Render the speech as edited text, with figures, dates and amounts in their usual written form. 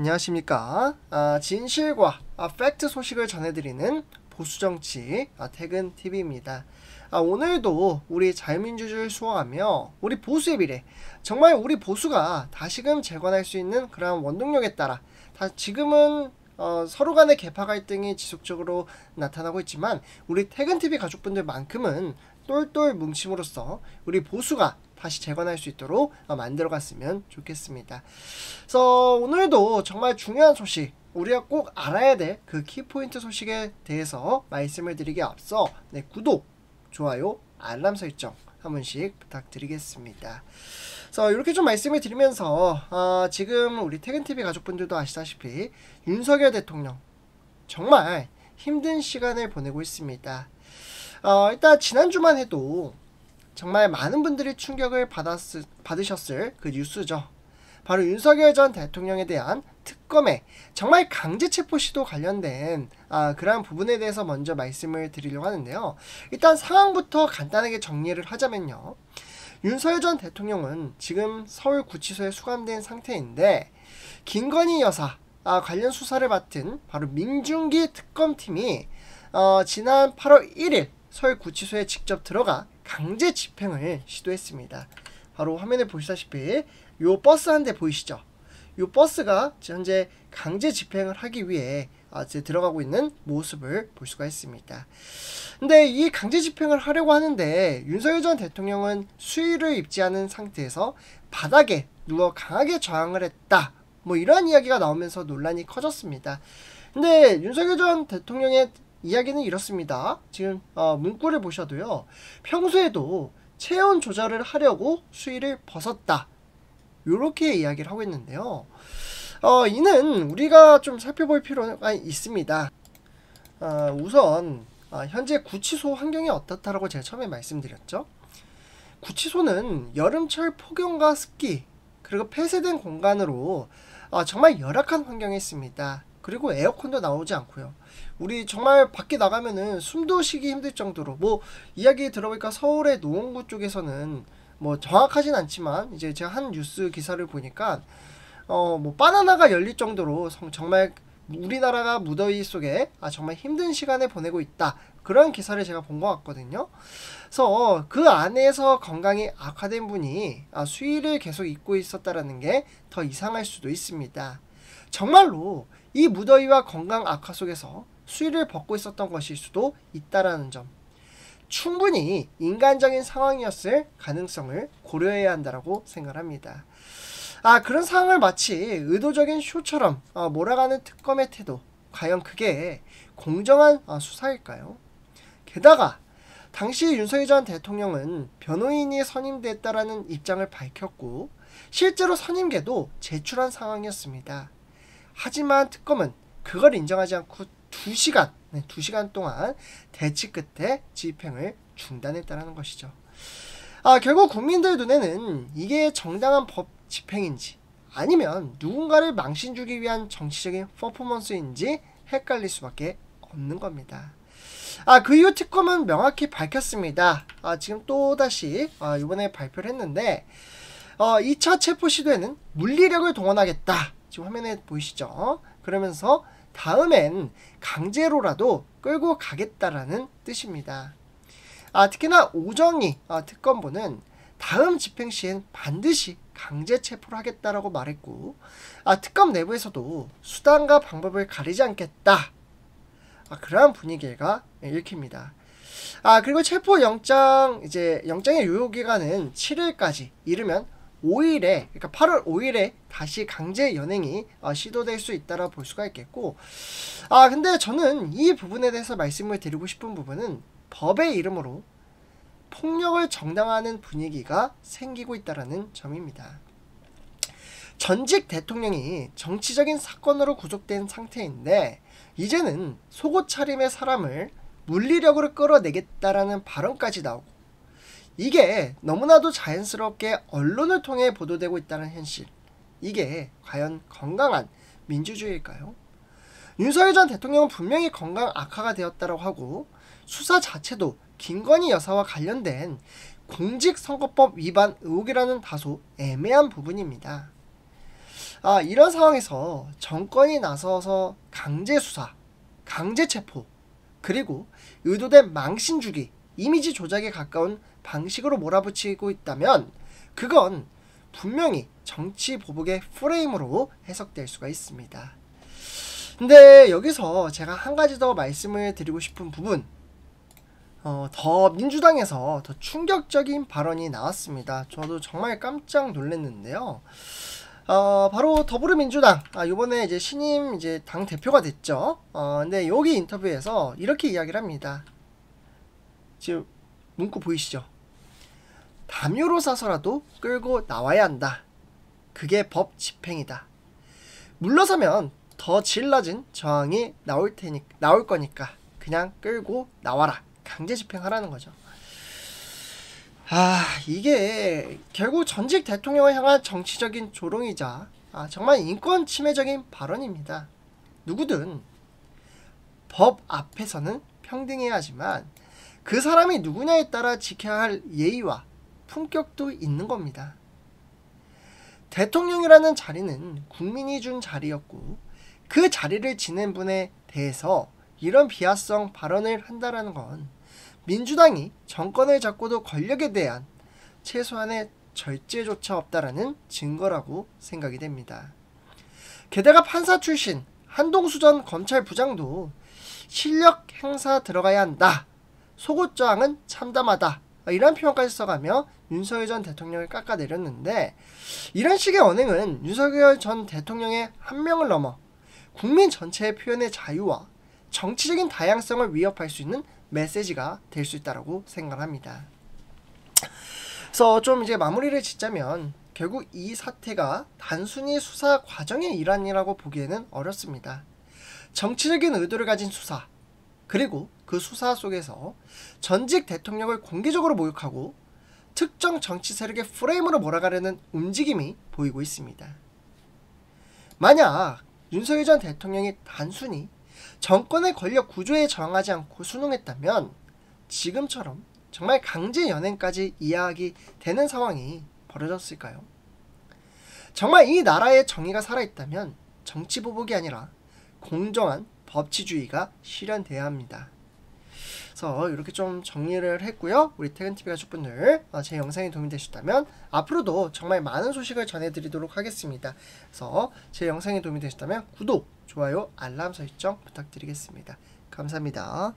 안녕하십니까. 진실과 팩트 소식을 전해드리는 보수정치 퇴근TV입니다. 오늘도 우리 자유민주주의를 수호하며 우리 보수의 미래, 정말 우리 보수가 다시금 재건할 수 있는 그런 원동력에 따라 지금은 서로 간의 계파 갈등이 지속적으로 나타나고 있지만 우리 퇴근TV 가족분들만큼은 똘똘 뭉침으로써 우리 보수가 다시 재건할 수 있도록 만들어갔으면 좋겠습니다. 그래서 오늘도 정말 중요한 소식, 우리가 꼭 알아야 될 그 키포인트 소식에 대해서 말씀을 드리기에 앞서 구독, 좋아요, 알람 설정 한 번씩 부탁드리겠습니다. 그래서 이렇게 좀 말씀을 드리면서 지금 우리 퇴근TV 가족분들도 아시다시피 윤석열 대통령 정말 힘든 시간을 보내고 있습니다. 일단 지난주만 해도 정말 많은 분들이 충격을 받으셨을 그 뉴스죠. 바로 윤석열 전 대통령에 대한 특검에 정말 강제체포 시도 관련된 그러한 부분에 대해서 먼저 말씀을 드리려고 하는데요. 일단 상황부터 간단하게 정리를 하자면요. 윤석열 전 대통령은 지금 서울구치소에 수감된 상태인데 김건희 여사 관련 수사를 맡은 바로 민중기 특검팀이 지난 8월 1일 서울구치소에 직접 들어가 강제 집행을 시도했습니다. 바로 화면에 보시다시피 요 버스 한 대 보이시죠? 요 버스가 현재 강제 집행을 하기 위해 들어가고 있는 모습을 볼 수가 있습니다. 근데 이 강제 집행을 하려고 하는데 윤석열 전 대통령은 수의를 입지 않은 상태에서 바닥에 누워 강하게 저항을 했다. 뭐 이러한 이야기가 나오면서 논란이 커졌습니다. 근데 윤석열 전 대통령의 이야기는 이렇습니다. 지금 문구를 보셔도요. 평소에도 체온 조절을 하려고 수의를 벗었다. 요렇게 이야기를 하고 있는데요. 이는 우리가 좀 살펴볼 필요가 있습니다. 우선 현재 구치소 환경이 어떻다라고 제가 처음에 말씀드렸죠. 구치소는 여름철 폭염과 습기 그리고 폐쇄된 공간으로 정말 열악한 환경에 있습니다. 그리고 에어컨도 나오지 않고요. 우리 정말 밖에 나가면은 숨도 쉬기 힘들 정도로 이야기 들어보니까 서울의 노원구 쪽에서는 정확하진 않지만 이제 제가 한 뉴스 기사를 보니까 바나나가 열릴 정도로 정말 우리나라가 무더위 속에 정말 힘든 시간을 보내고 있다. 그런 기사를 제가 본 것 같거든요. 그래서 그 안에서 건강이 악화된 분이 수의를 계속 입고 있었다라는 게 더 이상할 수도 있습니다. 정말로 이 무더위와 건강 악화 속에서 수의를 벗고 있었던 것일 수도 있다라는 점, 충분히 인간적인 상황이었을 가능성을 고려해야 한다라고 생각합니다. 그런 상황을 마치 의도적인 쇼처럼 몰아가는 특검의 태도, 과연 그게 공정한 수사일까요? 게다가 당시 윤석열 전 대통령은 변호인이 선임됐다라는 입장을 밝혔고 실제로 선임계도 제출한 상황이었습니다. 하지만 특검은 그걸 인정하지 않고 2시간 동안 대치 끝에 집행을 중단했다는 것이죠. 결국 국민들 눈에는 이게 정당한 법 집행인지 아니면 누군가를 망신 주기 위한 정치적인 퍼포먼스인지 헷갈릴 수밖에 없는 겁니다. 그 이후 특검은 명확히 밝혔습니다. 지금 또다시 이번에 발표를 했는데 2차 체포 시도에는 물리력을 동원하겠다. 지금 화면에 보이시죠? 그러면서 다음엔 강제로라도 끌고 가겠다라는 뜻입니다. 특히나 오정희 특검보는 다음 집행 시엔 반드시 강제 체포를 하겠다라고 말했고 특검 내부에서도 수단과 방법을 가리지 않겠다. 그러한 분위기가 읽힙니다. 그리고 체포 영장의 유효 기간은 7일까지, 이르면 5일에, 그러니까 8월 5일에 다시 강제 연행이 시도될 수 있다라 볼 수가 있겠고, 근데 저는 이 부분에 대해서 말씀을 드리고 싶은 부분은 법의 이름으로 폭력을 정당화하는 분위기가 생기고 있다라는 점입니다. 전직 대통령이 정치적인 사건으로 구속된 상태인데 이제는 속옷 차림의 사람을 물리력으로 끌어내겠다라는 발언까지 나오고, 이게 너무나도 자연스럽게 언론을 통해 보도되고 있다는 현실, 이게 과연 건강한 민주주의일까요? 윤석열 전 대통령은 분명히 건강 악화가 되었다고 하고 수사 자체도 김건희 여사와 관련된 공직선거법 위반 의혹이라는 다소 애매한 부분입니다. 이런 상황에서 정권이 나서서 강제 수사, 강제 체포, 그리고 의도된 망신 주기, 이미지 조작에 가까운 방식으로 몰아붙이고 있다면 그건 분명히 정치 보복의 프레임으로 해석될 수가 있습니다. 근데 여기서 제가 한 가지 더 말씀을 드리고 싶은 부분, 더 민주당에서 더 충격적인 발언이 나왔습니다. 저도 정말 깜짝 놀랐는데요. 바로 더불어민주당, 요번에 이제 신임 이제 당 대표가 됐죠. 근데 여기 인터뷰에서 이렇게 이야기를 합니다. 지금 문구 보이시죠? 담요로 싸서라도 끌고 나와야 한다. 그게 법 집행이다. 물러서면 더 질 낮은 저항이 나올 거니까 그냥 끌고 나와라. 강제 집행하라는 거죠. 이게 결국 전직 대통령을 향한 정치적인 조롱이자 정말 인권 침해적인 발언입니다. 누구든 법 앞에서는 평등해야 하지만 그 사람이 누구냐에 따라 지켜야 할 예의와 품격도 있는 겁니다. 대통령이라는 자리는 국민이 준 자리였고 그 자리를 지낸 분에 대해서 이런 비하성 발언을 한다는 건 민주당이 정권을 잡고도 권력에 대한 최소한의 절제조차 없다라는 증거라고 생각이 됩니다. 게다가 판사 출신 한동수 전 검찰부장도 실력 행사 들어가야 한다. 속옷 저항은 참담하다. 이런 표현까지 써가며 윤석열 전 대통령을 깎아내렸는데 이런 식의 언행은 윤석열 전 대통령의 한 명을 넘어 국민 전체의 표현의 자유와 정치적인 다양성을 위협할 수 있는 메시지가 될 수 있다고 생각합니다. 그래서 좀 이제 마무리를 짓자면 결국 이 사태가 단순히 수사 과정의 일환이라고 보기에는 어렵습니다. 정치적인 의도를 가진 수사, 그리고 그 수사 속에서 전직 대통령을 공개적으로 모욕하고 특정 정치 세력의 프레임으로 몰아가려는 움직임이 보이고 있습니다. 만약 윤석열 전 대통령이 단순히 정권의 권력 구조에 저항하지 않고 순응했다면 지금처럼 정말 강제 연행까지 이야기 되는 상황이 벌어졌을까요? 정말 이 나라의 정의가 살아있다면 정치 보복이 아니라 공정한 법치주의가 실현돼야 합니다. 그래서 이렇게 좀 정리를 했고요. 우리 퇴근TV 가족분들 제 영상이 도움이 되셨다면 앞으로도 정말 많은 소식을 전해드리도록 하겠습니다. 그래서 제 영상이 도움이 되셨다면 구독, 좋아요, 알람 설정 부탁드리겠습니다. 감사합니다.